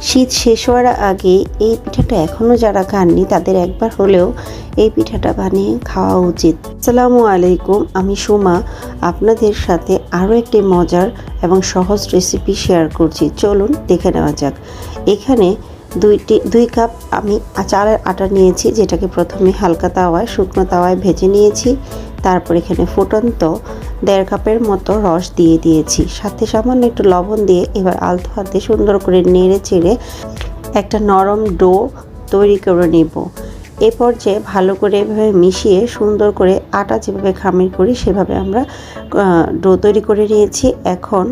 শীত শেষ হওয়ার আগে এই পিঠাটা এখনও যারা খাননি তাদের একবার হলেও এই পিঠাটা বানিয়ে খাওয়া উচিত। আসসালামু আলাইকুম, আমি সুমা আপনাদের সাথে আরও একটি মজার এবং সহজ রেসিপি শেয়ার করছি। চলুন দেখে নেওয়া যাক। এখানে 2 কাপ আমি চালের আটা নিয়েছি, যেটাকে প্রথমে হালকা তাওয়ায় শুকনো তাওয়ায় ভেজে নিয়েছি। তারপর এখানে ফুটন্ত 1.5 কাপের মতো রস দিয়ে দিয়েছি, সাথে সামান্য একটু লবণ দিয়ে এবার আলতো হাতে সুন্দর করে নেড়ে চেড়ে একটা নরম ডো তৈরি করে নেব। এ পর্যায়ে ভালো করে এভাবে মিশিয়ে সুন্দর করে আটা যেভাবে খামির করি সেভাবে আমরা ডো তৈরি করে নিয়েছি। এখন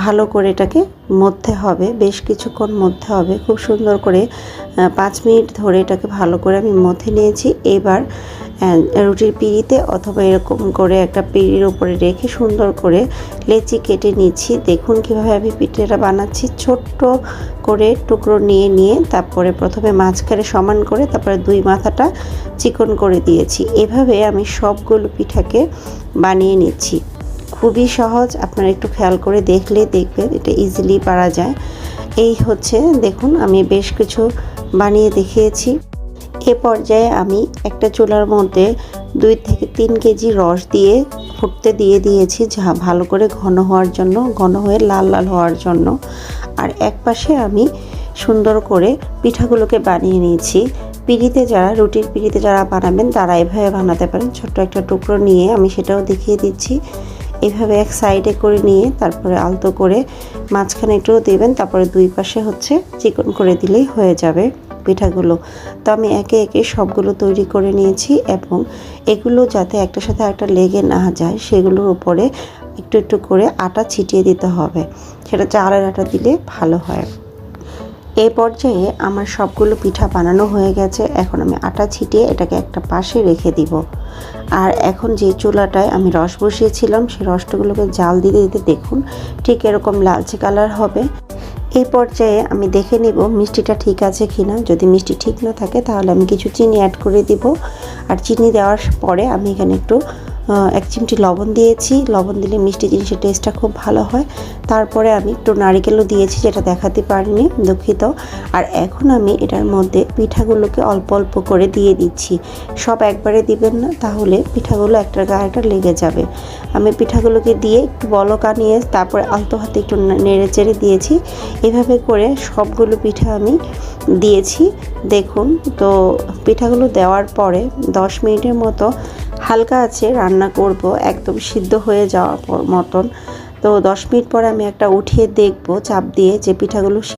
ভালো করে এটাকে মধ্যে হবে, বেশ কিছুক্ষণ মধ্যে হবে, খুব সুন্দর করে 5 মিনিট ধরে এটাকে ভালো করে আমি মধ্যে নিয়েছি। এবার রুটির পিঁড়িতে অথবা এরকম করে একটা পিঁড়ির উপরে রেখে সুন্দর করে লেচি কেটে নিচ্ছি। দেখুন কিভাবে আমি পিঠাটা বানাচ্ছি। ছোট্ট করে টুকরো নিয়ে তারপরে প্রথমে মাঝখানে সমান করে তারপরে 2 মাথাটা চিকন করে দিয়েছি। এভাবে আমি সবগুলো পিঠাকে বানিয়ে নিচ্ছি। খুবই সহজ, আপনারা একটু খেয়াল করে দেখলে দেখবেন এটা ইজিলি পারা যায়। এই হচ্ছে দেখুন আমি বেশ কিছু বানিয়ে দেখিয়েছি। এ পর্যায়ে আমি একটা চুলার মধ্যে 2 থেকে 3 কেজি রস দিয়ে ফুটতে দিয়ে দিয়েছি, যা ভালো করে ঘন হওয়ার জন্য, ঘন হয়ে লাল লাল হওয়ার জন্য। আর এক পাশে আমি সুন্দর করে পিঠাগুলোকে বানিয়ে নিয়েছি। রুটির পিঁড়িতে যারা বানাবেন তারা এভাবে বানাতে পারেন। ছোট্ট একটা টুকরো নিয়ে আমি সেটাও দেখিয়ে দিচ্ছি। এভাবে এক সাইডে করে নিয়ে তারপরে আলতো করে মাঝখানে একটু দেবেন, তারপরে 2 পাশে হচ্ছে চিকন করে দিলেই হয়ে যাবে পিঠাগুলো। তো আমি একে একে সবগুলো তৈরি করে নিয়েছি এবং এগুলো যাতে একটার সাথে একটা লেগে না যায় সেগুলোর উপরে একটু একটু করে আটা ছিটিয়ে দিতে হবে, সেটা চালের আটা দিলে ভালো হয়। এই পর্যায়ে আমার সবগুলো পিঠা বানানো হয়ে গেছে। এখন আমি আটা ছিটিয়ে এটাকে একটা পাশে রেখে দিব। আর এখন যে চুলাটায় আমি রস বসিয়েছিলাম সেই রসটাগুলোকে জাল দিতে দিতে দেখুন ঠিক এরকম লালচে কালার হবে। এই পর্যায়ে আমি দেখে নিব মিষ্টিটা ঠিক আছে কিনা। যদি মিষ্টি ঠিক না থাকে তাহলে আমি কিছু চিনি অ্যাড করে দিব। আর চিনি দেওয়ার পরে আমি এখানে একটু 1 চিমটি লবণ দিয়েছি। লবণ দিলে মিষ্টি জিনিসের টেস্টটা খুব ভালো হয়। তারপরে আমি একটু নারিকেলও দিয়েছি, যেটা দেখাতে পারিনি, দুঃখিত। আর এখন আমি এটার মধ্যে পিঠাগুলোকে অল্প অল্প করে দিয়ে দিচ্ছি। সব একবারে দিবেন না, তাহলে পিঠাগুলো একটার গায়ে একটা লেগে যাবে। আমি পিঠাগুলোকে দিয়ে একটু বলক আনিয়ে তারপরে আলতো হাতে একটু নেড়ে চেড়ে দিয়েছি। এভাবে করে সবগুলো পিঠা আমি দিয়েছি। দেখুন, তো পিঠাগুলো দেওয়ার পরে 10 মিনিটের মতো হালকা আছে রান্না করব, একদম সিদ্ধ হয়ে যাওয়ার মতন। তো 10 মিনিট পরে আমি একটা উঠিয়ে দেখব চাপ দিয়ে যে পিঠাগুলো